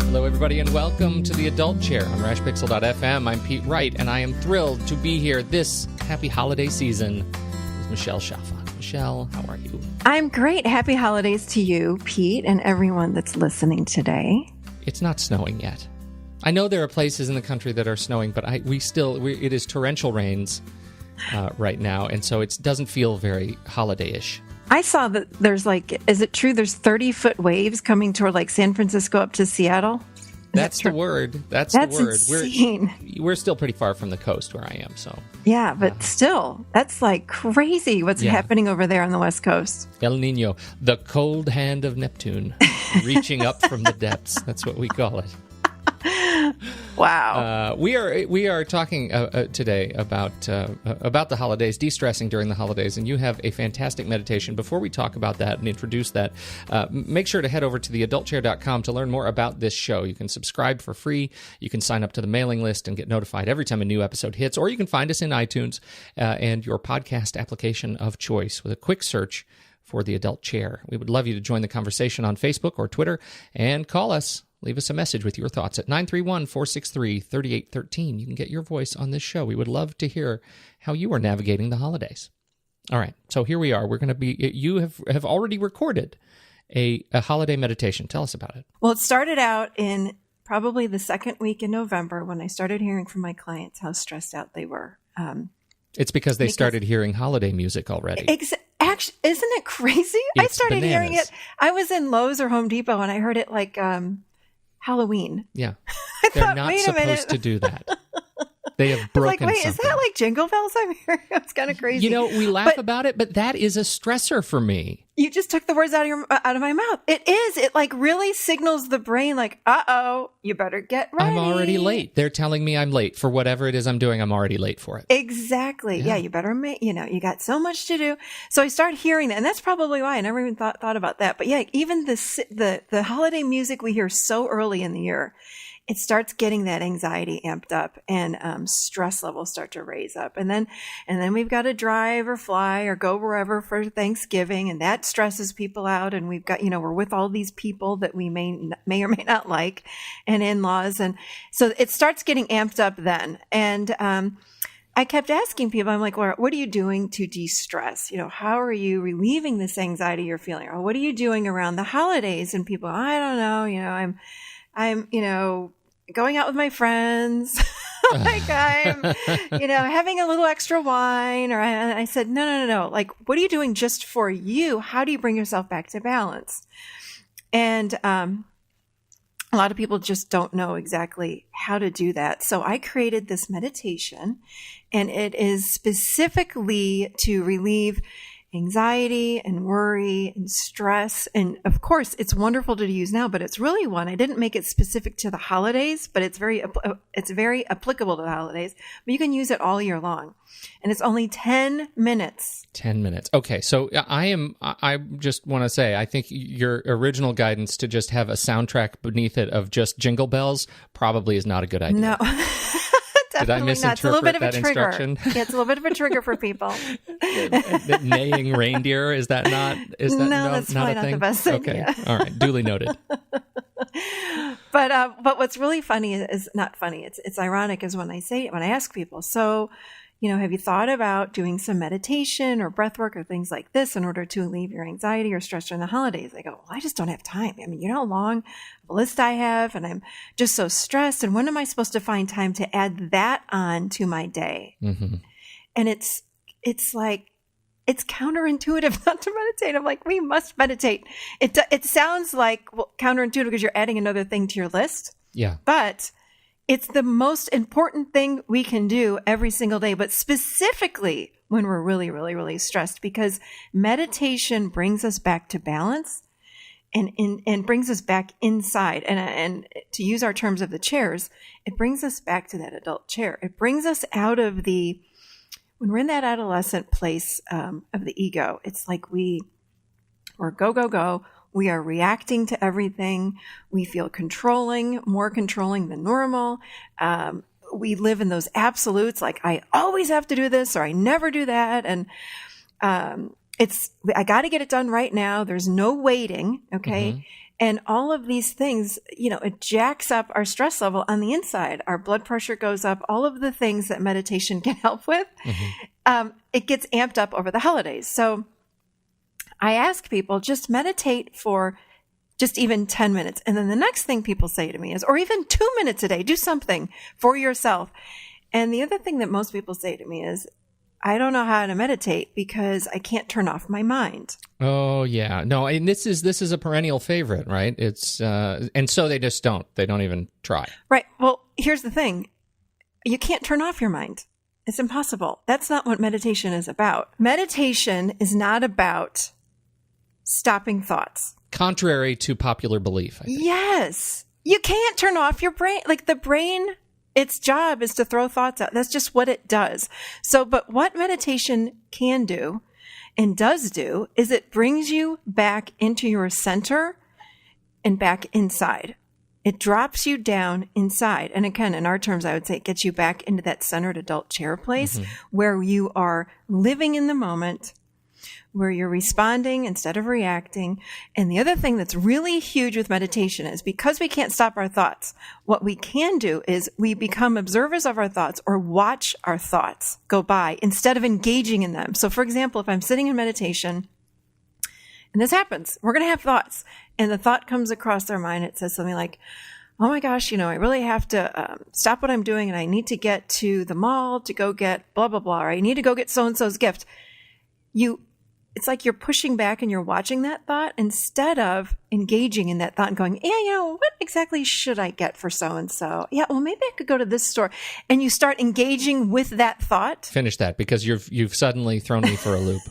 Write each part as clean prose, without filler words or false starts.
Hello, everybody, and welcome to the Adult Chair on rashpixel.fm. I'm Pete Wright, and I am thrilled to be here this happy holiday season with Michelle Chalfant. Michelle, how are you? I'm great. Happy holidays to you, Pete, and everyone that's listening today. It's not snowing yet. I know there are places in the country that are snowing, but it is torrential rains right now, and so it doesn't feel very holiday-ish. I saw that there's is it true there's 30-foot waves coming toward San Francisco up to Seattle? That's the word. That's the word. Insane. We're still pretty far from the coast where I am, so. Yeah, but still, that's crazy what's happening over there on the West Coast. El Nino, the cold hand of Neptune, reaching up from the depths. That's what we call it. Wow. We are talking today about the holidays, de-stressing during the holidays, and you have a fantastic meditation. Before we talk about that and introduce that, make sure to head over to theadultchair.com to learn more about this show. You can subscribe for free. You can sign up to the mailing list and get notified every time a new episode hits, or you can find us in iTunes and your podcast application of choice with a quick search for The Adult Chair. We would love you to join the conversation on Facebook or Twitter and call us. Leave us a message with your thoughts at 931-463-3813. You can get your voice on this show. We would love to hear how you are navigating the holidays. All right, so here we are. We're going to be. You have already recorded a holiday meditation. Tell us about it. Well, it started out in probably the second week in November when I started hearing from my clients how stressed out they were. It's because they started hearing holiday music already. Actually, isn't it crazy? I started hearing it. I was in Lowe's or Home Depot and I heard it Halloween. Yeah. They're not supposed to do that. They have broken wait, something. is that Jingle Bells I'm hearing? It's kind of crazy. We laugh about it, but that is a stressor for me. You just took the words out of my mouth. It is. It really signals the brain uh-oh, you better get ready. I'm already late. They're telling me I'm late for whatever it is I'm doing. I'm already late for it. Exactly. Yeah, you better you got so much to do. So I started hearing that, and that's probably why I never even thought about that. But yeah, even the holiday music we hear so early in the year, it starts getting that anxiety amped up, and stress levels start to raise up. And then we've got to drive or fly or go wherever for Thanksgiving, and that stresses people out. And we've got, we're with all these people that we may or may not like, and in-laws. And so it starts getting amped up then. And I kept asking people, I'm like, well, what are you doing to de-stress? How are you relieving this anxiety you're feeling? Or what are you doing around the holidays? And people, I don't know, I'm going out with my friends, I'm, having a little extra wine. Or I said, no. What are you doing just for you? How do you bring yourself back to balance? And a lot of people just don't know exactly how to do that. So I created this meditation, and it is specifically to relieve anxiety and worry and stress. And of course, it's wonderful to use now, but it's really one. I didn't make it specific to the holidays, but it's very applicable to the holidays. But you can use it all year long. And it's only 10 minutes. 10 minutes. Okay. So I just want to say, I think your original guidance to just have a soundtrack beneath it of just Jingle Bells probably is not a good idea. No. Did I misinterpret that instruction? Yeah, it's a little bit of a trigger for people. Neighing reindeer, is that not? That's not probably a thing? Not the best thing. Okay, Yeah. All right, duly noted. But what's really funny is not funny. It's ironic is when I ask people, so, have you thought about doing some meditation or breath work or things like this in order to relieve your anxiety or stress during the holidays? I go, well, I just don't have time. I mean, how long of a list I have, and I'm just so stressed. And when am I supposed to find time to add that on to my day? Mm-hmm. And it's counterintuitive not to meditate. I'm like, we must meditate. It sounds counterintuitive because you're adding another thing to your list. Yeah. But it's the most important thing we can do every single day, but specifically when we're really, really, really stressed, because meditation brings us back to balance and brings us back inside. And to use our terms of the chairs, it brings us back to that adult chair. It brings us out of when we're in that adolescent place of the ego, it's like we're go, go, go. We are reacting to everything. We feel more controlling than normal. We live in those absolutes, like I always have to do this or I never do that. And I got to get it done right now. There's no waiting. Okay. And all of these things, it jacks up our stress level on the inside. Our blood pressure goes up. All of the things that meditation can help with, it gets amped up over the holidays. So I ask people, just meditate for just even 10 minutes. And then the next thing people say to me is, or even 2 minutes a day, do something for yourself. And the other thing that most people say to me is, I don't know how to meditate because I can't turn off my mind. Oh yeah, no, and this is a perennial favorite, right? It's and so they just don't. They don't even try. Right. Well, here's the thing: you can't turn off your mind. It's impossible. That's not what meditation is about. Meditation is not about stopping thoughts. Contrary to popular belief, I think. Yes, you can't turn off your brain. Like the brain. Its job is to throw thoughts out. That's just what it does. So, but what meditation can do and does do is it brings you back into your center and back inside. It drops you down inside. And again, in our terms, I would say it gets you back into that centered adult chair place where you are living in the moment, where you're responding instead of reacting. And the other thing that's really huge with meditation is because we can't stop our thoughts, what we can do is we become observers of our thoughts or watch our thoughts go by instead of engaging in them. So for example, if I'm sitting in meditation and this happens, we're going to have thoughts and the thought comes across our mind. It says something like, oh my gosh, I really have to stop what I'm doing and I need to get to the mall to go get blah, blah, blah, or I need to go get so-and-so's gift. It's like you're pushing back and you're watching that thought instead of engaging in that thought and going, yeah, what exactly should I get for so-and-so? Yeah, well, maybe I could go to this store. And you start engaging with that thought. Finish that because you've suddenly thrown me for a loop.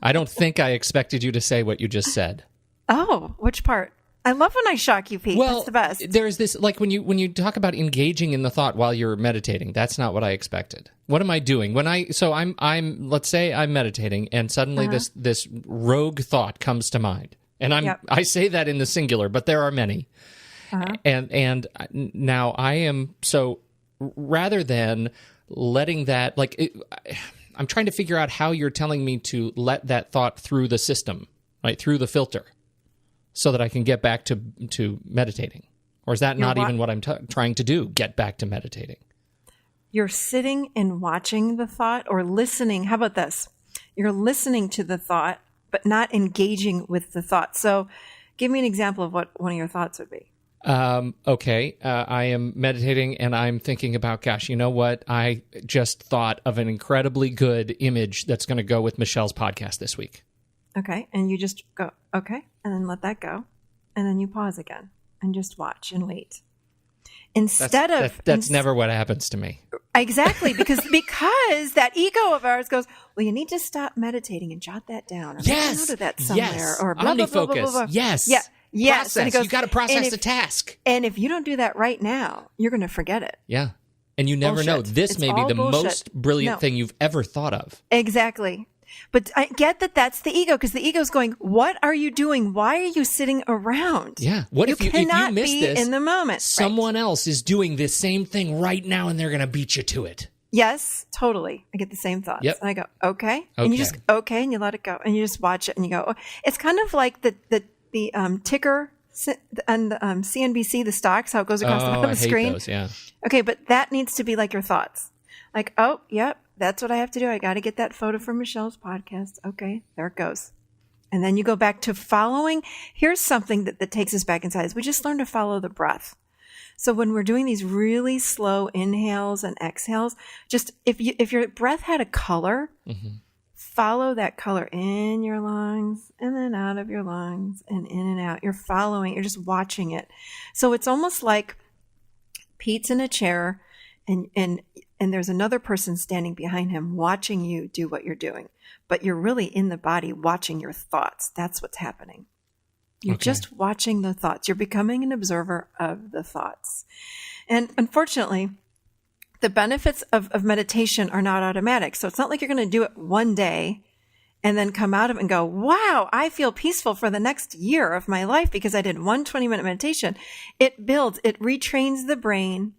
I don't think I expected you to say what you just said. Oh, which part? I love when I shock you, Pete. Well, that's the best. There's this, like when you talk about engaging in the thought while you're meditating, that's not what I expected. What am I doing? Let's say I'm meditating and suddenly this rogue thought comes to mind. And I say that in the singular, but there are many. And now I am, so rather than letting that, I'm trying to figure out how you're telling me to let that thought through the system, right, through the filter, so that I can get back to meditating. Or is that not even what I'm trying to do, get back to meditating? You're sitting and watching the thought or listening. How about this? You're listening to the thought, but not engaging with the thought. So give me an example of what one of your thoughts would be. Okay. I am meditating and I'm thinking about, gosh, you know what? I just thought of an incredibly good image that's going to go with Michelle's podcast this week. Okay. And you just go, okay. And then let that go. And then you pause again and just watch and wait. That's never what happens to me. Exactly. Because that ego of ours goes, well, you need to stop meditating and jot that down. Or yes. Note that somewhere. Yes. Or blah, blah, blah, blah, blah, blah. Yes. Yeah. Yes. Process. And it goes, you got to process the task. And if you don't do that right now, you're going to forget it. Yeah. And you never know. This may be the most brilliant thing you've ever thought of. Exactly. But I get that that's the ego, because the ego's going, what are you doing? Why are you sitting around? Yeah. What if you cannot miss be this, in the moment? Someone else is doing this same thing right now and they're going to beat you to it. Yes, totally. I get the same thoughts. Yep. And I go, okay. And you just, okay. And you let it go. And you just watch it and you go, oh. It's kind of like the ticker and the CNBC, the stocks, how it goes across the bottom of the screen. Those, yeah. Okay. But that needs to be like your thoughts. Like, oh, yep. That's what I have to do. I got to get that photo from Michelle's podcast. Okay, there it goes. And then you go back to following. Here's something that takes us back inside. Is we just learn to follow the breath. So when we're doing these really slow inhales and exhales, just if your breath had a color, follow that color in your lungs and then out of your lungs and in and out. You're following. You're just watching it. So it's almost like Pete's in a chair and there's another person standing behind him watching you do what you're doing. But you're really in the body watching your thoughts. That's what's happening. You're just watching the thoughts. You're becoming an observer of the thoughts. And unfortunately, the benefits of meditation are not automatic. So it's not like you're going to do it one day and then come out of it and go, wow, I feel peaceful for the next year of my life because I did one 20-minute meditation. It builds, it retrains the brain.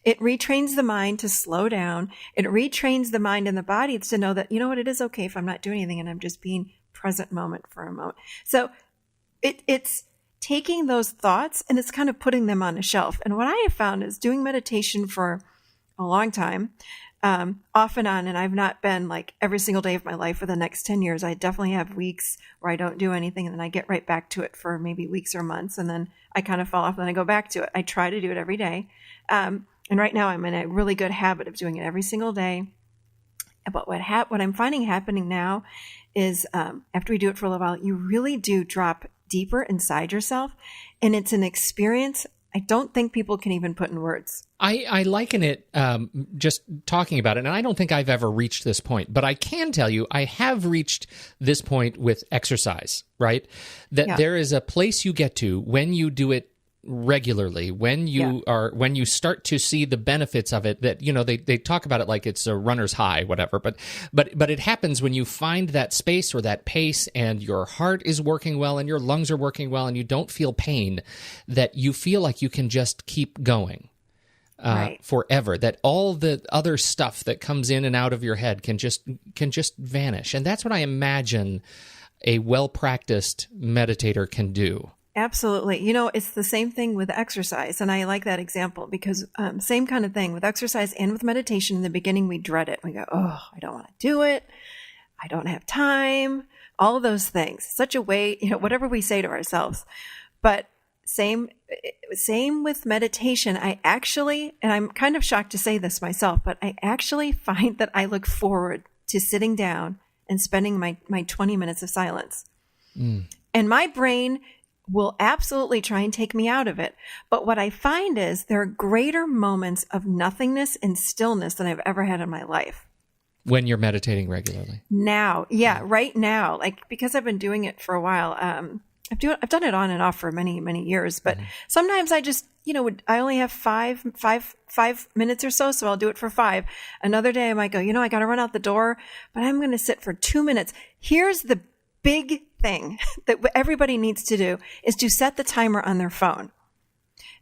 It retrains the mind to slow down. It retrains the mind and the body to know that, you know what, it is okay if I'm not doing anything and I'm just being present moment for a moment. So it's taking those thoughts and it's kind of putting them on a shelf. And what I have found is doing meditation for a long time, off and on, and I've not been like every single day of my life for the next 10 years. I definitely have weeks where I don't do anything and then I get right back to it for maybe weeks or months, and then I kind of fall off and then I go back to it. I try to do it every day. And right now I'm in a really good habit of doing it every single day. But what I'm finding happening now is after we do it for a little while, you really do drop deeper inside yourself, and it's an experience I don't think people can even put in words. I liken it just talking about it, and I don't think I've ever reached this point, but I can tell you I have reached this point with exercise, right? That there is a place you get to when you do it regularly, when you start to see the benefits of it, that, you know, they talk about it like it's a runner's high, whatever, but it happens when you find that space or that pace and your heart is working well and your lungs are working well and you don't feel pain, that you feel like you can just keep going forever, that all the other stuff that comes in and out of your head can just vanish. And that's what I imagine a well-practiced meditator can do. Absolutely. You know, it's the same thing with exercise. And I like that example because same kind of thing with exercise and with meditation. In the beginning, we dread it. We go, oh, I don't want to do it. I don't have time. All of those things. Such a way, you know, whatever we say to ourselves. But same with meditation. I actually, and I'm kind of shocked to say this myself, but I actually find that I look forward to sitting down and spending my 20 minutes of silence. And my brain will absolutely try and take me out of it. But what I find is there are greater moments of nothingness and stillness than I've ever had in my life. When you're meditating regularly? Now. Yeah, right now. Like, because I've been doing it for a while. I've done it on and off for many, many years. But sometimes I just, you know, I only have five minutes or so I'll do it for 5. Another day I might go, you know, I got to run out the door, but I'm going to sit for 2 minutes. Here's the big thing that everybody needs to do is to set the timer on their phone.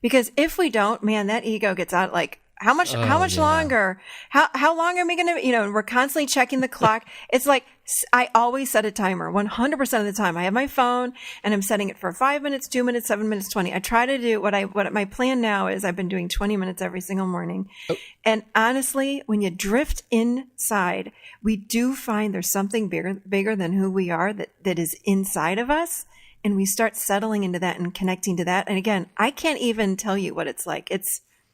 Because if we don't, man, that ego gets out like, how much longer? How long are we going to, you know, we're constantly checking the clock. It's like, I always set a timer 100% of the time. I have my phone and I'm setting it for 5 minutes, 2 minutes, 7 minutes, 20. I try to do what my plan now is. I've been doing 20 minutes every single morning. Oh. And honestly, when you drift inside, we do find there's something bigger than who we are that is inside of us. And we start settling into that and connecting to that. And again, I can't even tell you what it's like.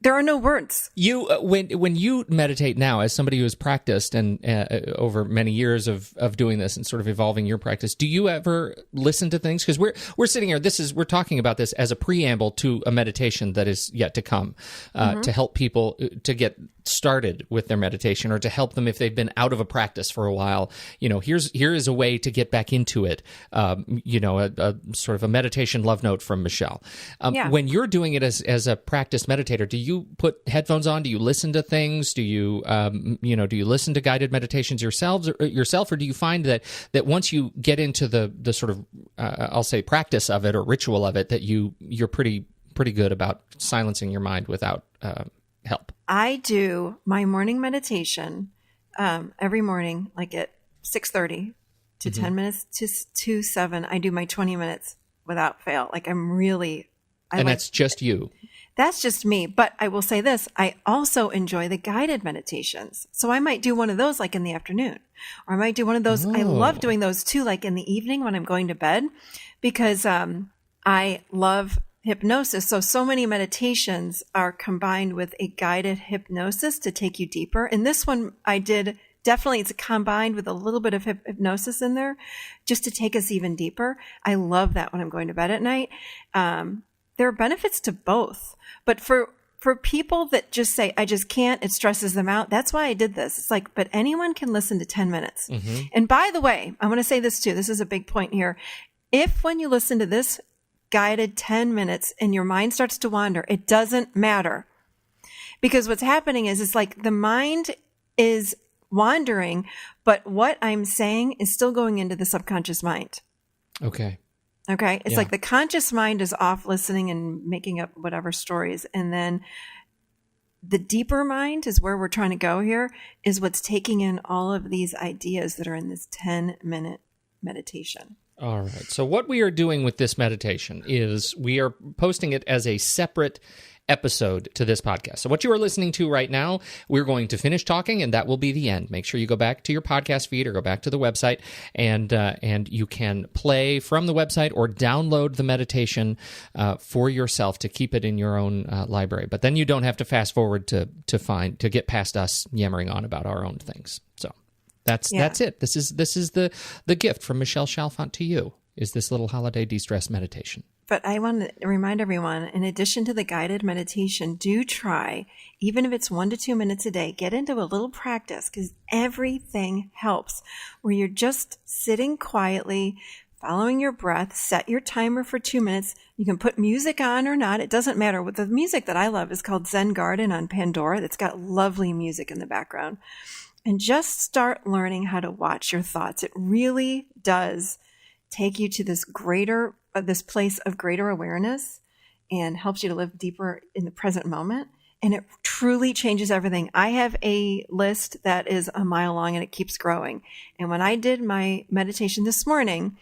There are no words. You when you meditate now, as somebody who has practiced and over many years of doing this and sort of evolving your practice, do you ever listen to things? Because we're sitting here. We're talking about this as a preamble to a meditation that is yet to come, to help people to get started with their meditation, or to help them if they've been out of a practice for a while. You know, here is a way to get back into it. You know, a sort of a meditation love note from Michelle. When you're doing it as a practice meditator, do you put headphones on? Do you listen to things? Do you do you listen to guided meditations yourself, or do you find that once you get into the sort of I'll say practice of it or ritual of it, that you're pretty good about silencing your mind without help? I do my morning meditation every morning, like at 6:30 to 10 minutes to 7. I do my 20 minutes without fail. Like that's just you. That's just me. But I will say this, I also enjoy the guided meditations. So I might do one of those like in the afternoon, or I might do one of those. I love doing those too, like in the evening when I'm going to bed, because I love hypnosis. So many meditations are combined with a guided hypnosis to take you deeper. And this one I did, definitely it's combined with a little bit of hypnosis in there just to take us even deeper. I love that when I'm going to bed at night. There are benefits to both. But for people that just say, I just can't, it stresses them out. That's why I did this. It's like, but anyone can listen to 10 minutes. And by the way, I want to say this too. This is a big point here. If when you listen to this guided 10 minutes and your mind starts to wander, it doesn't matter. Because what's happening is it's like the mind is wandering, but what I'm saying is still going into the subconscious mind. Okay. It's like the conscious mind is off listening and making up whatever stories. And then the deeper mind is where we're trying to go here, is what's taking in all of these ideas that are in this 10-minute meditation. All right. So what we are doing with this meditation is we are posting it as a separate episode to this podcast. So what you are listening to right now, we're going to finish talking, and that will be the end. Make sure you go back to your podcast feed or go back to the website, and you can play from the website or download the meditation for yourself to keep it in your own library. But then you don't have to fast forward to get past us yammering on about our own things. So that's it. This is the gift from Michelle Chalfant to you, is this little holiday de-stress meditation. But I want to remind everyone, in addition to the guided meditation, do try, even if it's 1 to 2 minutes a day, get into a little practice, because everything helps, where you're just sitting quietly, following your breath, set your timer for 2 minutes. You can put music on or not. It doesn't matter. The music that I love is called Zen Garden on Pandora. That's got lovely music in the background. And just start learning how to watch your thoughts. It really does take you to this place of greater awareness and helps you to live deeper in the present moment. And it truly changes everything. I have a list that is a mile long and it keeps growing. And when I did my meditation this morning,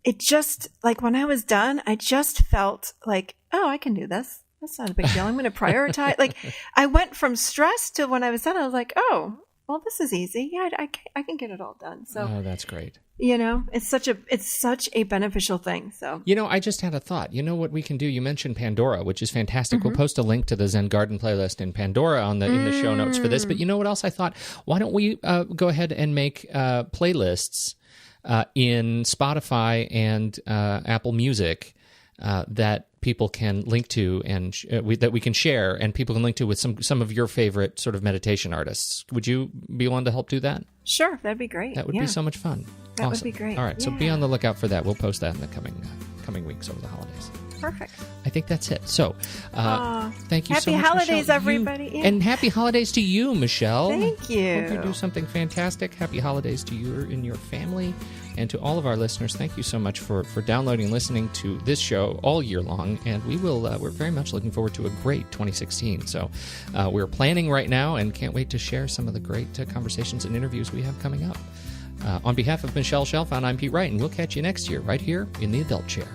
it just, like when I was done, I just felt like, oh, I can do this. That's not a big deal. I'm going to prioritize. Like I went from stress to when I was done, I was like, oh, well, this is easy. Yeah, I can get it all done. So, oh, that's great. It's such a beneficial thing. So, I just had a thought. You know what we can do? You mentioned Pandora, which is fantastic. We'll post a link to the Zen Garden playlist in Pandora in the show notes for this. But you know what else I thought? Why don't we go ahead and make playlists in Spotify and Apple Music that people can link to and that we can share, and people can link to with some of your favorite sort of meditation artists. Would you be willing to help do that? Sure, that'd be great. That would be so much fun. That would be great. All right, so be on the lookout for that. We'll post that in the coming weeks over the holidays. Perfect. I think that's it. So, thank you so much, Happy holidays, Michelle. everybody. And happy holidays to you, Michelle. Thank you. Hope you do something fantastic. Happy holidays to you and your family. And to all of our listeners, thank you so much for downloading and listening to this show all year long. And we're very much looking forward to a great 2016. So we're planning right now and can't wait to share some of the great conversations and interviews we have coming up. On behalf of Michelle Chalfant, I'm Pete Wright, and we'll catch you next year right here in the Adult Chair.